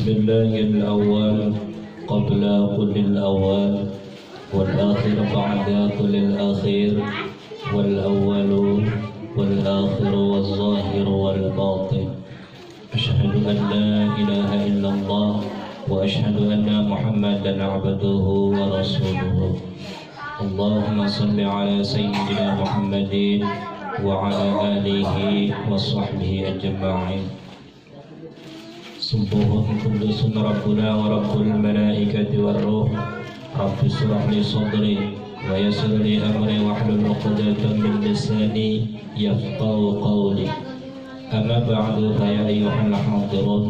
الله الأول قبل كل الأول والآخر بعد كل الآخر والأول والآخر والظاهر والباطن. أشهد أن لا إله إلا الله وأشهد أن محمدا عبده ورسوله. اللهم صل على سيدنا محمد وعلى آله وصحبه أجمعين. سبوح قدوس ربنا ورب الملائكة والروح. رب اشرح لي صدري ويسر لي أمري واحلل عقدة من لساني يفقهوا قولي. أما بعد فيا أيها الحاضرون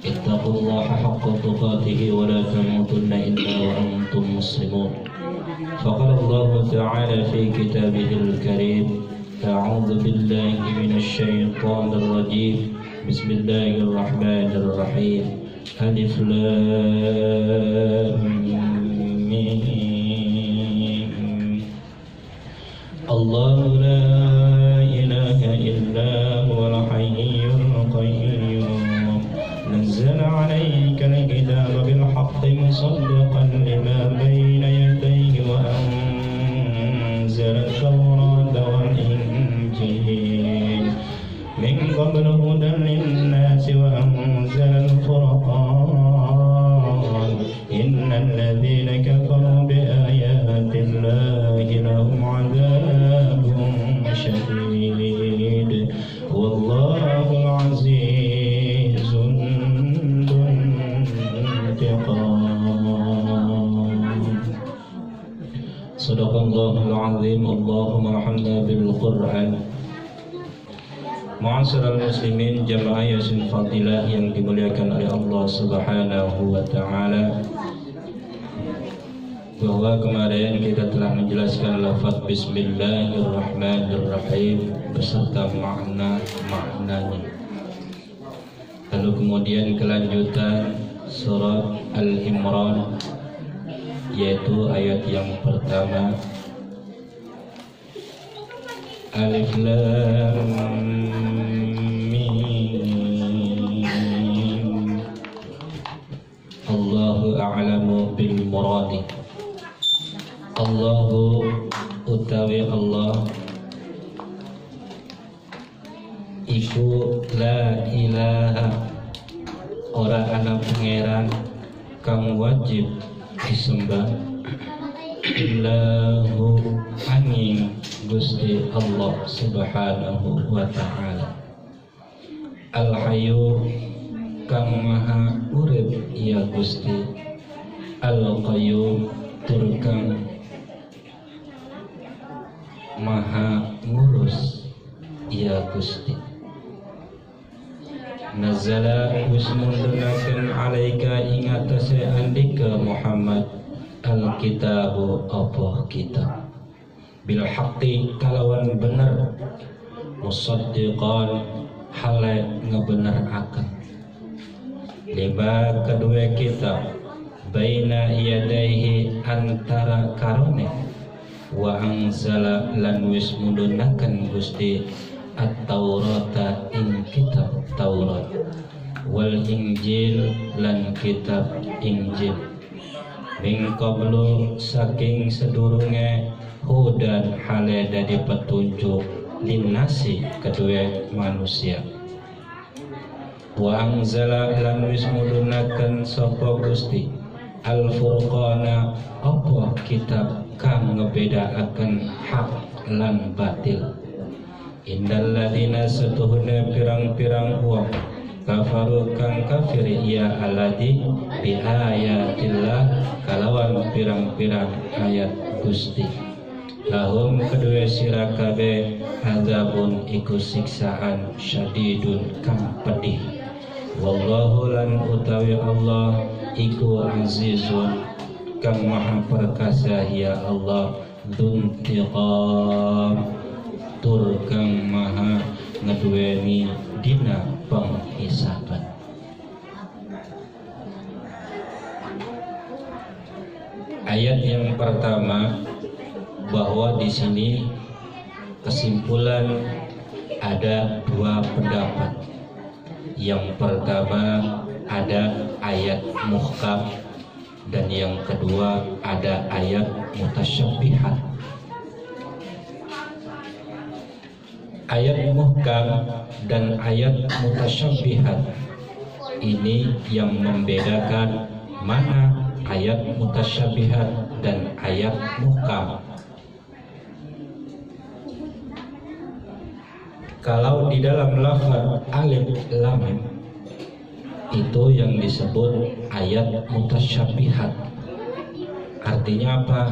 اتقوا الله حق تقاته ولا تموتن إلا وأنتم مسلمون. فقال الله تعالى في كتابه الكريم: أعوذ بالله من الشيطان الرجيم. بسم الله الرحمن الرحيم. ألف لام ميم. الله لا إله إلا هو الحي القيوم. نزل عليك الكتاب بالحق مصدقا لما بين يديه وأنزل التوراة والإنجيل من قبل هدى للناس وأنزل الفرقان. إن الذين كفروا بآيات الله لهم عذاب شديد والله العزيز ذو انتقام. صدق الله العظيم. اللهم ارحمنا بالقرآن. Ma'asyiral muslimin jamaah Yasin Fadilah yang dimuliakan oleh Allah Subhanahu wa taala, bahwa kemarin kita telah menjelaskan lafaz Bismillahirrahmanirrahim beserta makna-maknanya. Lalu kemudian kelanjutan surat Al-Imran, yaitu ayat yang pertama, Alif Lam Allahu a'lamu bil muradi. Allahu utawi Allah iku la ilaha, ora ana pangeran kang wajib disembah illahu angin Gusti Allah Subhanahu wa ta'ala. Al-Hayyu kang maha urip ya Gusti. Al-Qayyum tur kang maha ngurus ya Gusti. Nazala wismundunakan alaika ingatase andika Muhammad al-kitabu apa kitab bil haqqi kalawan bener, musaddiqan hale ngebeneraken lima kedua kitab baina yadaihi antara karone wa anzala lan wis mudhunaken Gusti at-taurata ing kitab Taurat wal injil lan kitab Injil min qablu saking sedurunge hudan hale dadi petunjuk linnasi kedua manusia. Wa anzala lan wis mudhunaken sapa Gusti al-furqana apa kitab kang ngebedakaken hak lan batil. Innal ladina setuhuna pirang-pirang wong kafaru kang kafir ya aladi bi ayatillah kalawan pirang-pirang ayat Gusti. Lahum kedua sira kabeh azabun iku siksaan syadidun kang pedih. Wallahu lan utawi Allah iku azizun kang maha perkasa ya Allah, dzuntiqam tur kang maha ngeduweni dina penghisaban. Ayat yang pertama, bahwa di sini kesimpulan ada dua pendapat. Yang pertama, ada ayat muhkam, dan yang kedua ada ayat mutasyabbihat. Ayat muhkam dan ayat mutasyabbihat ini yang membedakan mana ayat mutasyabbihat dan ayat muhkam. Kalau di dalam lafaz alif lam mim itu yang disebut ayat mutasyabbihat. Artinya apa?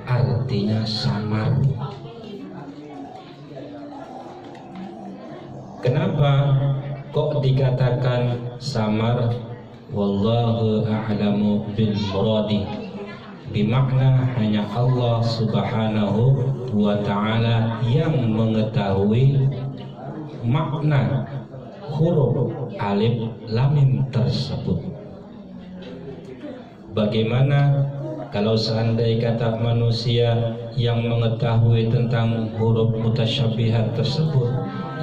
Artinya samar. Kenapa kok dikatakan samar? Wallahu a'lamu bil muradi. Bimakna hanya Allah subhanahu wa ta'ala yang mengetahui makna huruf alif lam mim tersebut. Bagaimana kalau seandainya kata manusia yang mengetahui tentang huruf mutasyabbihat tersebut,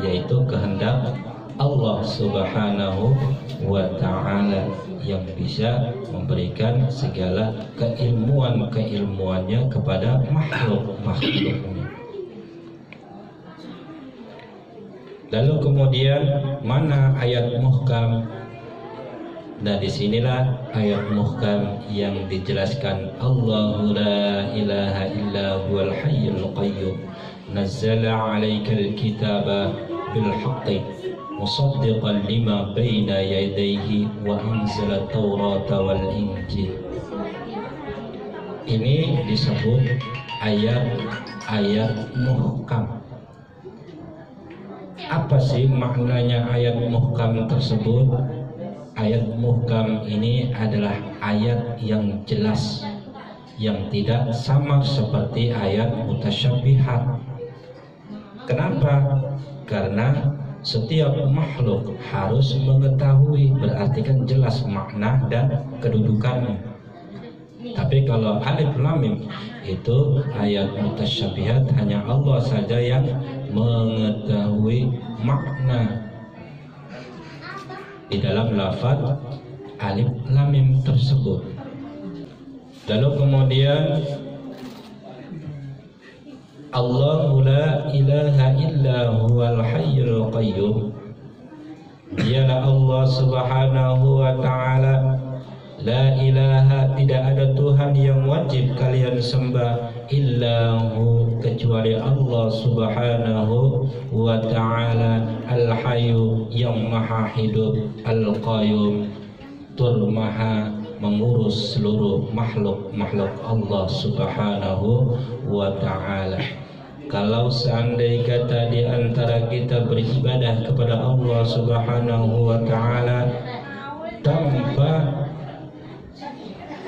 yaitu kehendak Allah subhanahu wa ta'ala yang bisa memberikan segala keilmuannya kepada makhluk-makhluknya. Lalu kemudian mana ayat muhkam? Nah, disinilah ayat muhkam yang dijelaskan. Allahu la ilaha illa huwal hayyul qayyum nazzala 'alaikal kitaba bil haqqi musaddiqan lima baina yadayhi wa anzala taurata wal injil. Ini disebut ayat muhkam. Apa sih maknanya ayat muhkam tersebut? Ayat muhkam ini adalah ayat yang jelas, yang tidak samar seperti ayat mutasyabbihat. Kenapa? Karena setiap makhluk harus mengetahui, berarti kan jelas makna dan kedudukannya. Tapi kalau alif lam mim itu ayat mutasyabbihat, hanya Allah saja yang mengetahui makna di dalam lafaz alif lam mim tersebut. Lalu kemudian Allahu la ilaha illa huwal hayyul qayyum, dialah Allah subhanahu wa ta'ala. La ilaha, tidak ada Tuhan yang wajib kalian sembah, illahu, kecuali Allah subhanahu wa ta'ala. Al-hayyu, yang maha hidup, al-qayyum, tur maha mengurus seluruh makhluk Allah subhanahu wa ta'ala. Kalau seandainya kata di antara kita beribadah kepada Allah subhanahu wa ta'ala tanpa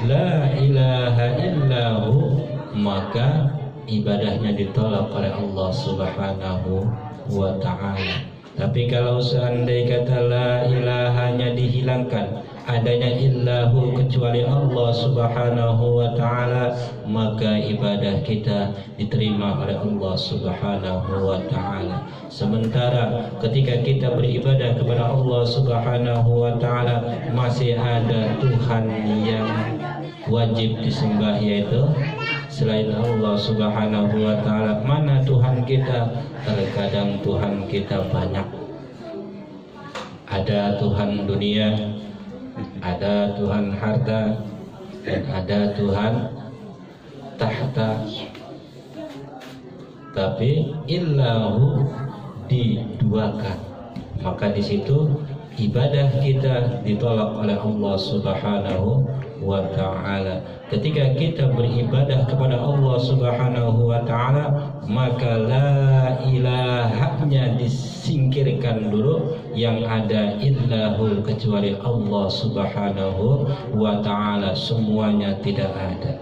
la ilaha illahu, maka ibadahnya ditolak oleh Allah subhanahu wa ta'ala. Tapi kalau seandainya kata la ilahanya dihilangkan, adanya illahu kecuali Allah subhanahu wa ta'ala, maka ibadah kita diterima oleh Allah subhanahu wa ta'ala. Sementara ketika kita beribadah kepada Allah subhanahu wa ta'ala, masih ada Tuhan yang wajib disembah, yaitu selain Allah subhanahu wa ta'ala. Mana Tuhan kita? Terkadang Tuhan kita banyak. Ada Tuhan dunia, ada Tuhan harta, dan ada Tuhan tahta. Tapi illahu diduakan, maka di situ ibadah kita ditolak oleh Allah subhanahu wa ta'ala. Ketika kita beribadah kepada Allah subhanahu wa ta'ala, maka la ilahanya disingkirkan dulu, yang ada illahu kecuali Allah subhanahu wa ta'ala, semuanya tidak ada.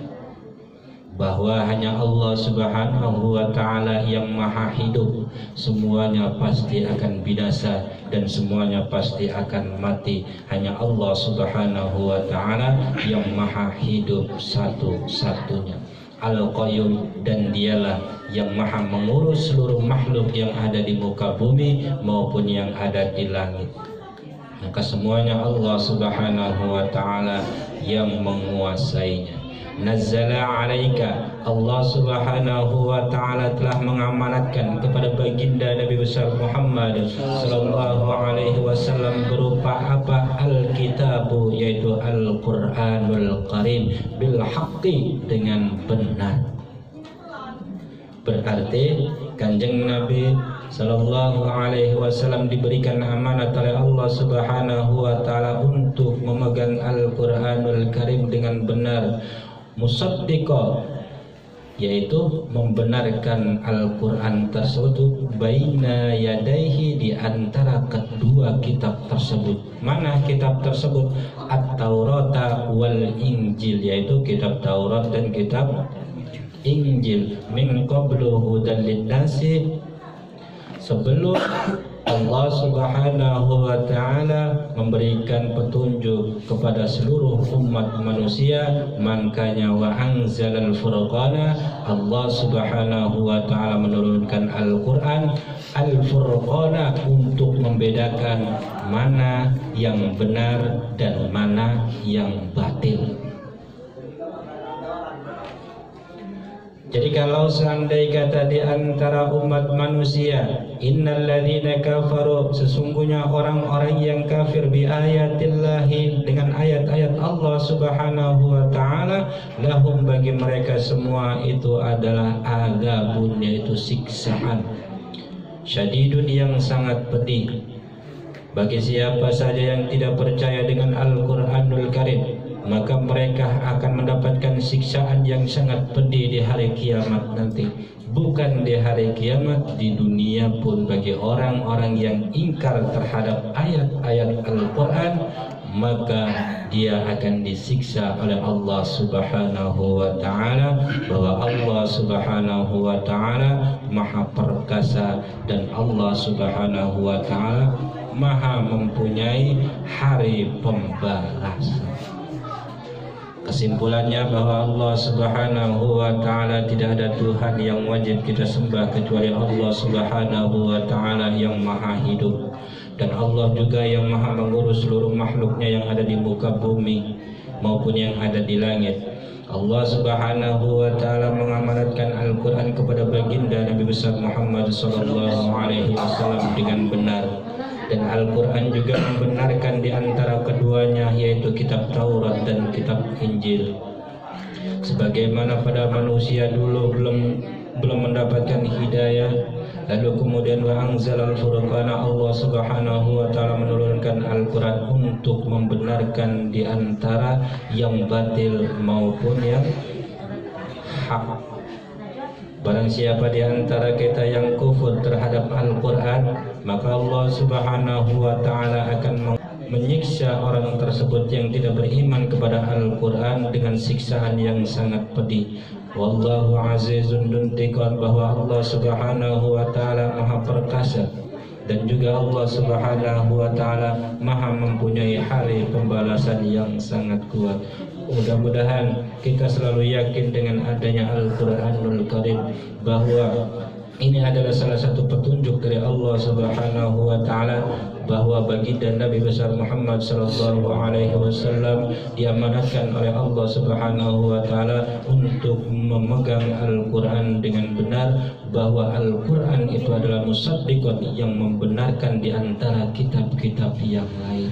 Bahwa hanya Allah subhanahu wa ta'ala yang maha hidup, semuanya pasti akan binasa dan semuanya pasti akan mati. Hanya Allah subhanahu wa ta'ala yang maha hidup satu-satunya, Al-Qayyum, dan dialah yang maha mengurus seluruh makhluk yang ada di muka bumi maupun yang ada di langit. maka semuanya Allah Subhanahu wa ta'ala yang menguasainya. Nazzala alaika, Allah Subhanahu wa ta'ala telah mengamanatkan kepada baginda Nabi besar Muhammad sallallahu alaihi wasallam berupa apa? Al-kitabu, yaitu Al-Qur'anul Karim, bil haqqi, dengan benar. Berarti Kanjeng Nabi sallallahu alaihi wasallam diberikan amanat oleh Allah Subhanahu wa ta'ala untuk memegang Al-Qur'anul Karim dengan benar. Musaddiqa, yaitu membenarkan Al-Quran tersebut, baina yadaihi, di antara kedua kitab tersebut. Mana kitab tersebut? At-Taurata wal Injil, yaitu kitab Taurat dan kitab Injil. Min qablu hudan lin-nasi, sebelum Allah Subhanahu wa ta'ala memberikan petunjuk kepada seluruh umat manusia. Makanya wa anzalal furqana, Allah Subhanahu wa ta'ala menurunkan Al-Quran, Al-Furqana, untuk membedakan mana yang benar dan mana yang batil. Jadi kalau seandainya kata di antara umat manusia, innal ladzina kafaru, sesungguhnya orang-orang yang kafir bi ayatillahi, dengan ayat-ayat Allah Subhanahu wa ta'ala, lahum, bagi mereka semua itu adalah adzabun, yaitu siksaan, syadidun, yang sangat pedih. Bagi siapa saja yang tidak percaya dengan Al-Qur'anul Karim, maka mereka akan mendapatkan siksaan yang sangat pedih di hari kiamat nanti. Bukan di hari kiamat, di dunia pun bagi orang-orang yang ingkar terhadap ayat-ayat Al-Quran, maka dia akan disiksa oleh Allah Subhanahu wa ta'ala. Bahwa Allah Subhanahu wa ta'ala maha perkasa, dan Allah Subhanahu wa ta'ala maha mempunyai hari pembalasan. Kesimpulannya bahwa Allah Subhanahu wa ta'ala tidak ada Tuhan yang wajib kita sembah kecuali Allah Subhanahu wa ta'ala yang maha hidup. Dan Allah juga yang maha mengurus seluruh makhluknya yang ada di muka bumi maupun yang ada di langit. Allah Subhanahu wa ta'ala mengamanatkan Al-Quran kepada baginda Nabi besar Muhammad sallallahu alaihi wasallam dengan benar. Dan Al-Quran juga membenarkan di antara keduanya, yaitu kitab Taurat dan kitab Injil. Sebagaimana pada manusia dulu belum mendapatkan hidayah, lalu kemudian wa anzalal furqana, Allah Subhanahu wa ta'ala menurunkan Al-Quran untuk membenarkan di antara yang batil maupun yang hak. Barang siapa di antara kita yang kufur terhadap Al-Quran, maka Allah Subhanahu wa ta'ala akan menyiksa orang tersebut yang tidak beriman kepada Al-Quran dengan siksaan yang sangat pedih. Wallahu azizun dzuntiqam, bahwa Allah Subhanahu wa ta'ala maha perkasa, dan juga Allah Subhanahu wa ta'ala maha mempunyai hari pembalasan yang sangat kuat. Mudah-mudahan kita selalu yakin dengan adanya Al-Quranul Karim, bahwa ini adalah salah satu petunjuk dari Allah Subhanahu wa ta'ala, bahwa baginda Nabi besar Muhammad sallallahu alaihi wasallam diamanatkan oleh Allah Subhanahu wa ta'ala untuk memegang Al-Quran dengan benar, bahwa Al-Quran itu adalah musaddiqan, yang membenarkan di antara kitab-kitab yang lain.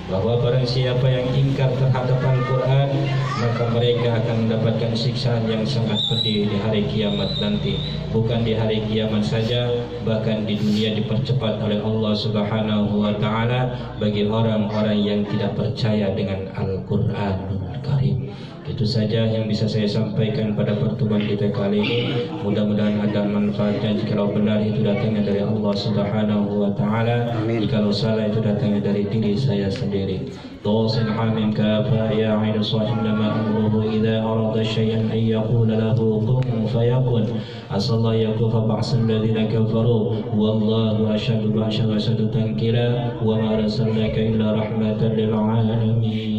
Bahwa barang siapa yang ingkar terhadap Al-Quran, maka mereka akan mendapatkan siksaan yang sangat pedih di hari kiamat nanti. Bukan di hari kiamat saja, bahkan di dunia dipercepat oleh Allah Subhanahu wa ta'ala bagi orang-orang yang tidak percaya dengan Al-Quranul Karim. Itu saja yang bisa saya sampaikan pada pertemuan kita kali ini. Mudah-mudahan ada manfaatnya. Jikalau benar itu datangnya dari Allah Subhanahu wa ta'ala, jikalau salah itu datangnya dari diri saya sendiri. Tawsin hamim kafa ya ainu sahib nama amruhu idha arada syai'an an yaqula lahu kun fayakun. Asallahu yakufa ba'san ladhina kafaru wallahu asyadu ba'syadu tankila wa ma arsalnaka illa rahmatan lil alamin.